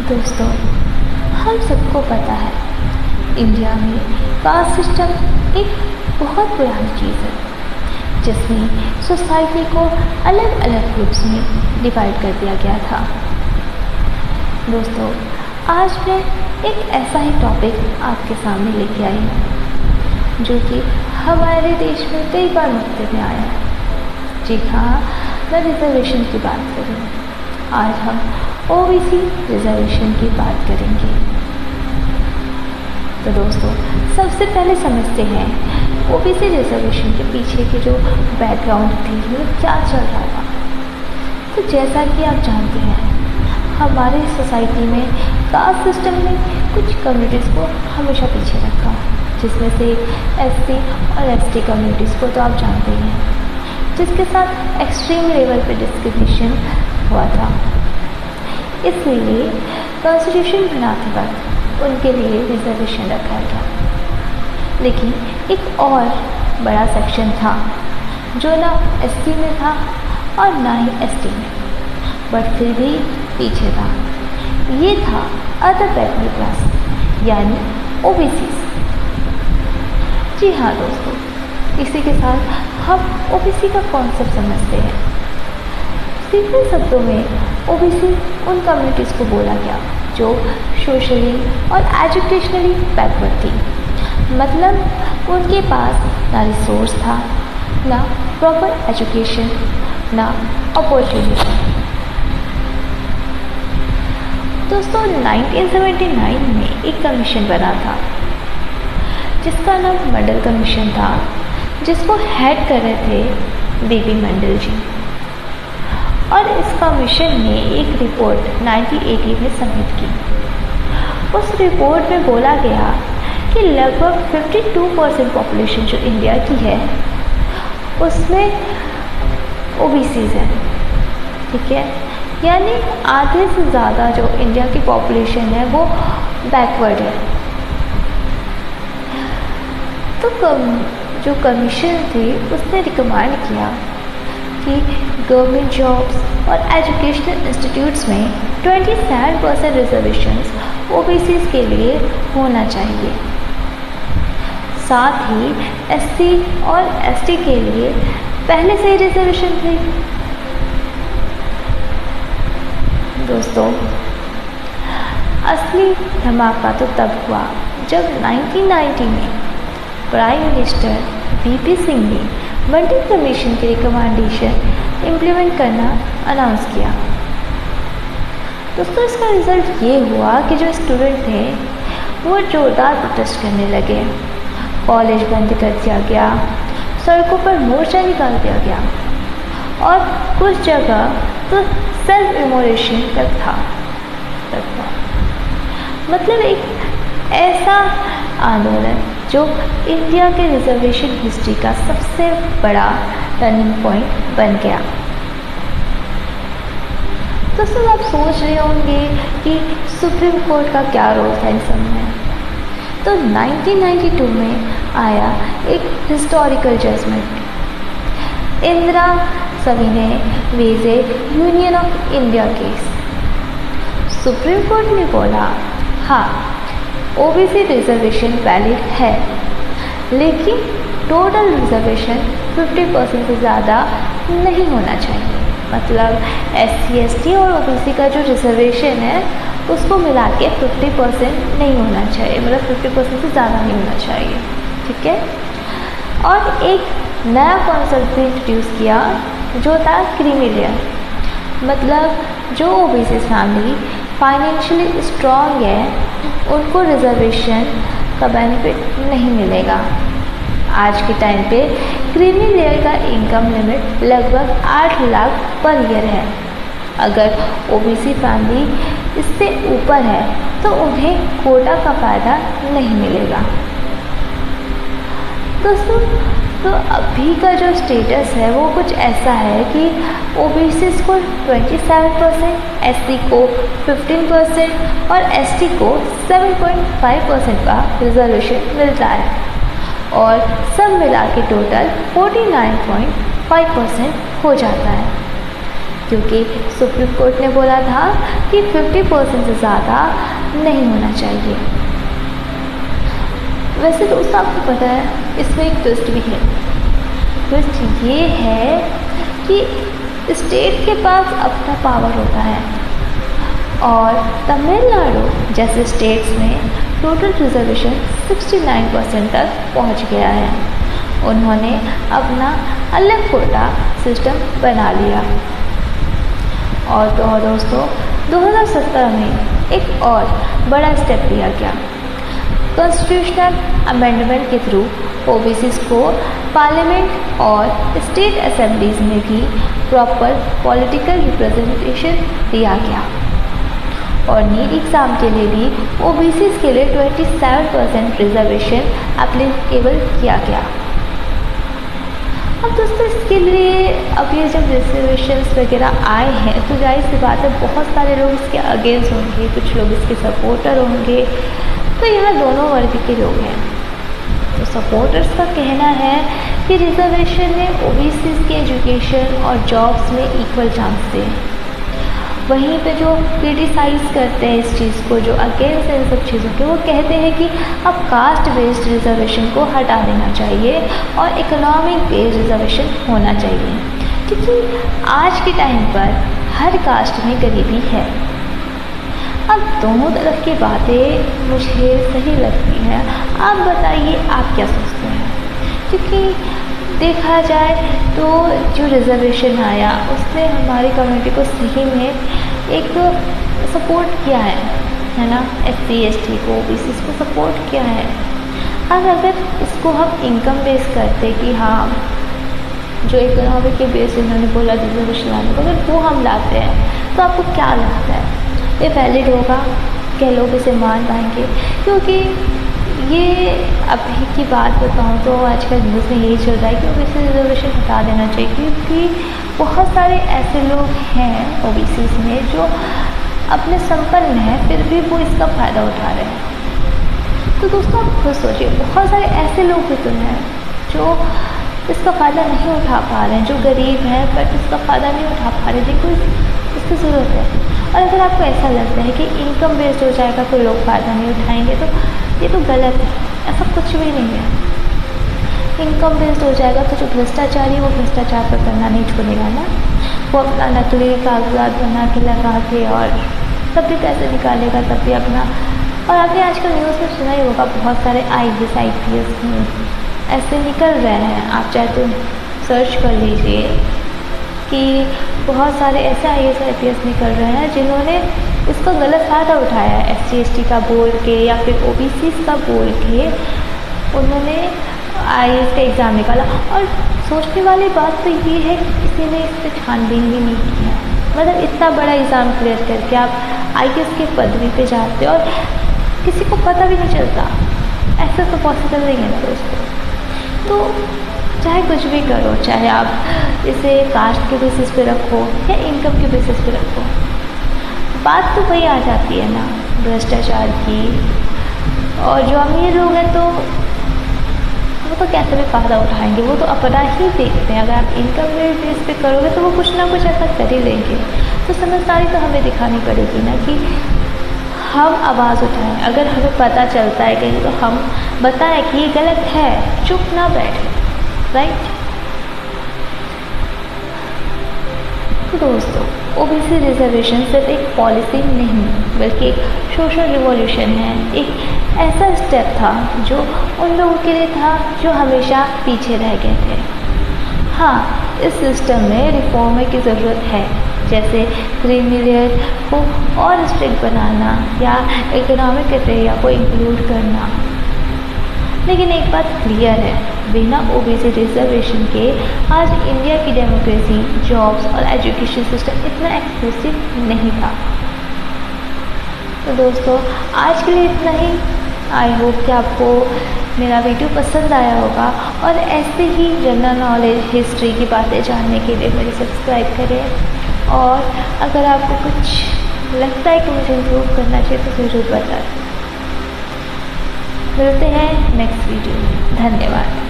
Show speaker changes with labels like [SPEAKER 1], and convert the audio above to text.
[SPEAKER 1] दोस्तों, हम सबको पता है इंडिया में कास्ट सिस्टम एक बहुत पुरानी चीज़ है जिसमें सोसाइटी को अलग अलग ग्रुप्स में डिवाइड कर दिया गया था। दोस्तों, आज मैं एक ऐसा ही टॉपिक आपके सामने लेके आई हूँ जो कि हमारे देश में कई बार मुद्दे में आया है। जी हाँ, मैं रिजर्वेशन की बात करूँ। आज हम ओबीसी रिजर्वेशन की बात करेंगे। तो दोस्तों, सबसे पहले समझते हैं ओबीसी रिजर्वेशन के पीछे की जो बैकग्राउंड थी वो क्या चल रहा था। तो जैसा कि आप जानते हैं, हमारे सोसाइटी में कास्ट सिस्टम ने कुछ कम्युनिटीज़ को हमेशा पीछे रखा, जिसमें से एससी और एसटी कम्युनिटीज़ को तो आप जानते ही हैं, जिसके साथ एक्सट्रीम लेवल पे डिस्क्रिमिनेशन हुआ था। इसलिए कॉन्स्टिट्यूशन बनाते वक्त उनके लिए रिजर्वेशन रखा गया। लेकिन एक और बड़ा सेक्शन था जो ना एससी में था और ना ही एसटी में, बट फिर भी पीछे था। ये था अदर बैकवर्ड क्लास यानी ओबीसी। जी हाँ दोस्तों, इसी के साथ हम ओबीसी का कॉन्सेप्ट समझते हैं। सीधे शब्दों में ओबीसी उन कम्युनिटीज़ को बोला गया जो सोशली और एजुकेशनली बैकवर्ड थी। मतलब उनके पास ना रिसोर्स था, ना प्रॉपर एजुकेशन, ना अपॉर्चुनिटी। दोस्तों, 1979 में एक कमीशन बना था जिसका नाम मंडल कमीशन था, जिसको हेड कर रहे थे बीबी मंडल जी। और इस कमीशन ने एक रिपोर्ट 1980 में सबमिट की। उस रिपोर्ट में बोला गया कि लगभग 52% पॉपुलेशन जो इंडिया की है उसमें ओबीसीज हैं। ठीक है, यानी आधे से ज़्यादा जो इंडिया की पॉपुलेशन है वो बैकवर्ड है। तो जो कमीशन थी उसने रिकमेंड किया कि गवर्नमेंट जॉब्स और एजुकेशनल इंस्टीट्यूट्स में 27% रिजर्वेशंस ओबीसीज के लिए होना चाहिए। साथ ही एससी और एसटी के लिए पहले से ही रिजर्वेशन थी। दोस्तों, असली धमाका तो तब हुआ जब 1990 में प्राइम मिनिस्टर वीपी सिंह ने मंडल कमीशन की रिकमेंडेशन इम्प्लीमेंट करना अनाउंस किया। दोस्तों, इसका रिज़ल्ट ये हुआ कि जो स्टूडेंट थे वो जोरदार प्रोटेस्ट करने लगे। कॉलेज बंद कर दिया गया, सड़कों पर मोर्चा निकाल दिया गया और कुछ जगह तो सेल्फ इमोलेशन तक था। मतलब एक ऐसा आंदोलन जो इंडिया के रिजर्वेशन हिस्ट्री का सबसे बड़ा टर्निंग पॉइंट बन गया। दोस्तों, आप सोच रहे होंगे कि सुप्रीम कोर्ट का क्या रोल था इन सब में। तो 1992 में आया एक हिस्टोरिकल जजमेंट, इंदिरा सविनय Waje union of India case. Supreme court ने बोला, हाँ, ओबीसी रिजर्वेशन वैलिड है, लेकिन टोटल रिजर्वेशन 50% से ज़्यादा नहीं होना चाहिए। मतलब एससी एसटी और ओबीसी का जो रिजर्वेशन है उसको मिला के 50% नहीं होना चाहिए, मतलब 50% से ज़्यादा नहीं होना चाहिए। ठीक है, और एक नया कॉन्सेप्ट भी इंट्रोड्यूस किया जो था क्रीमी लेयर। मतलब जो ओबीसी फैमिली फाइनेंशियली स्ट्रॉन्ग है उनको रिजर्वेशन का बेनिफिट नहीं मिलेगा। आज के टाइम पे क्रीमी लेयर का इनकम लिमिट लगभग 8 लाख पर ईयर है। अगर ओबीसी फैमिली इससे ऊपर है तो उन्हें कोटा का फ़ायदा नहीं मिलेगा। दोस्तों, तो अभी का जो स्टेटस है वो कुछ ऐसा है कि ओबीसी को 27%, एससी को 15% और एसटी को 7.5% का रिजर्वेशन मिलता है और सब मिला के टोटल 49.5% हो जाता है। क्योंकि सुप्रीम कोर्ट ने बोला था कि 50% से ज़्यादा नहीं होना चाहिए। वैसे दोस्तों आपको पता है इसमें एक ट्विस्ट भी है। ट्विस्ट ये है कि स्टेट के पास अपना पावर होता है और तमिलनाडु जैसे स्टेट्स में टोटल रिजर्वेशन 69% तक पहुंच गया है। उन्होंने अपना अलग कोटा सिस्टम बना लिया। और तो दोस्तों 2017 में एक और बड़ा स्टेप लिया गया। कॉन्स्टिट्यूशनल अमेंडमेंट के थ्रू ओबीसीज को पार्लियामेंट और स्टेट असेंबलीज में भी प्रॉपर पॉलिटिकल रिप्रेजेंटेशन दिया गया और नीट एग्ज़ाम के लिए भी ओबीसीज के लिए 27% रिजर्वेशन एप्लीकेबल किया गया। अब दोस्तों इसके लिए अब ये जब रिजर्वेशंस वगैरह आए हैं तो जाहिर सी बात है बहुत सारे लोग इसके अगेंस्ट होंगे, कुछ लोग इसके सपोर्टर होंगे। तो यहाँ दोनों वर्ग के लोग हैं। तो सपोर्टर्स का कहना है कि रिजर्वेशन ने ओबीसीज के एजुकेशन और जॉब्स में इक्वल चांस दे। वहीं पे जो क्रिटिसाइज़ करते हैं इस चीज़ को, जो अगेंस्ट है इन सब चीज़ों के, वो कहते हैं कि अब कास्ट बेस्ड रिजर्वेशन को हटा देना चाहिए और इकोनॉमिक बेस्ड रिजर्वेशन होना चाहिए, क्योंकि आज के टाइम पर हर कास्ट में गरीबी है। अब दोनों तरफ की बातें मुझे सही लगती हैं। आप बताइए आप क्या सोचते हैं? क्योंकि देखा जाए तो जो रिजर्वेशन आया उसने हमारी कम्युनिटी को सही में एक सपोर्ट किया है ना, SC ST को ओबीसी को सपोर्ट किया है। अब अगर इसको हम इनकम बेस करते कि हाँ जो इकोनॉमिक के बेस इन्होंने बोला रिजर्वेशन लाने को, अगर वो हम लाते हैं तो आपको क्या लगता है ये वैलिड होगा? क्या लोग इसे मान पाएंगे? क्योंकि ये अभी की बात बताऊँ तो आजकल न्यूज़ में यही चल रहा है कि ओबीसी रिजर्वेशन हटा देना चाहिए, क्योंकि बहुत सारे ऐसे लोग हैं ओबीसी में जो अपने संपन्न हैं फिर भी वो इसका फ़ायदा उठा रहे हैं। तो दोस्तों आप खुद सोचिए, बहुत सारे ऐसे लोग भी तो हैं जो इसका फ़ायदा नहीं उठा पा रहे हैं, जो गरीब हैं बट इसका फ़ायदा नहीं उठा पा रहे, जिनको इसकी ज़रूरत है। और अगर आपको ऐसा लगता है कि इनकम बेस्ड हो जाएगा तो लोग फ़ायदा नहीं उठाएंगे, तो ये तो गलत है। ऐसा कुछ भी नहीं है। इनकम बेस्ड हो जाएगा तो जो भ्रष्टाचारी है वो भ्रष्टाचार पर करना नहीं छोड़ेगा ना, वो अपना नकली कागजात बना के लगा के और तब भी पैसे निकालेगा, तब भी अपना। और आपने आजकल न्यूज़ में सुना ही होगा बहुत सारे IAS IPS ऐसे निकल रहे हैं। आप चाहे तो सर्च कर लीजिए कि बहुत सारे ऐसे IAS IPS निकल रहे हैं जिन्होंने इसका गलत फ़ायदा उठाया है। SC ST का बोल के या फिर OBC का बोल के उन्होंने IAS का एग्ज़ाम निकाला। और सोचने वाली बात तो ये है कि किसी ने इस पर छानबीन भी नहीं की है। मतलब इतना बड़ा एग्ज़ाम क्लियर करके आप IAS की पदवी पे जाते हो और किसी को पता भी नहीं चलता। ऐसा तो पॉसिबल नहीं है ना दोस्तों। तो चाहे कुछ भी करो, चाहे आप इसे कास्ट के बेसिस पे रखो या इनकम के बेसिस पे रखो, बात तो वही आ जाती है ना भ्रष्टाचार की। और जो अमीर लोग हैं तो वो तो कैसे भी फ़ायदा उठाएंगे, वो तो अपना ही देखते हैं। अगर आप इनकम बेस पे करोगे तो वो कुछ ना कुछ ऐसा कर ही लेंगे। तो समझदारी तो हमें दिखानी पड़ेगी ना कि हम आवाज़ उठाएं। अगर हमें पता चलता है कहीं तो हम बताएं कि ये गलत है, चुप ना बैठे, राइट। तो दोस्तों ओबीसी रिजर्वेशन सिर्फ एक पॉलिसी नहीं बल्कि एक सोशल रिवॉल्यूशन है। एक ऐसा स्टेप था जो उन लोगों के लिए था जो हमेशा पीछे रह गए थे। हाँ, इस सिस्टम में रिफॉर्म की ज़रूरत है, जैसे क्रीमी लेयर को और स्ट्रिक्ट बनाना या इकोनॉमिक क्राइटेरिया को इंक्लूड करना। लेकिन एक बात क्लियर है, बिना ओबीसी रिजर्वेशन के आज इंडिया की डेमोक्रेसी, जॉब्स और एजुकेशन सिस्टम इतना एक्सक्लूसिव नहीं था। तो दोस्तों आज के लिए इतना ही। आई होप कि आपको मेरा वीडियो पसंद आया होगा और ऐसे ही जनरल नॉलेज, हिस्ट्री की बातें जानने के लिए मेरे सब्सक्राइब करें। और अगर आपको कुछ लगता है कि मुझे इम्प्रूव करना चाहिए तो ज़रूर बताएं। मिलते हैं नेक्स्ट वीडियो में। धन्यवाद।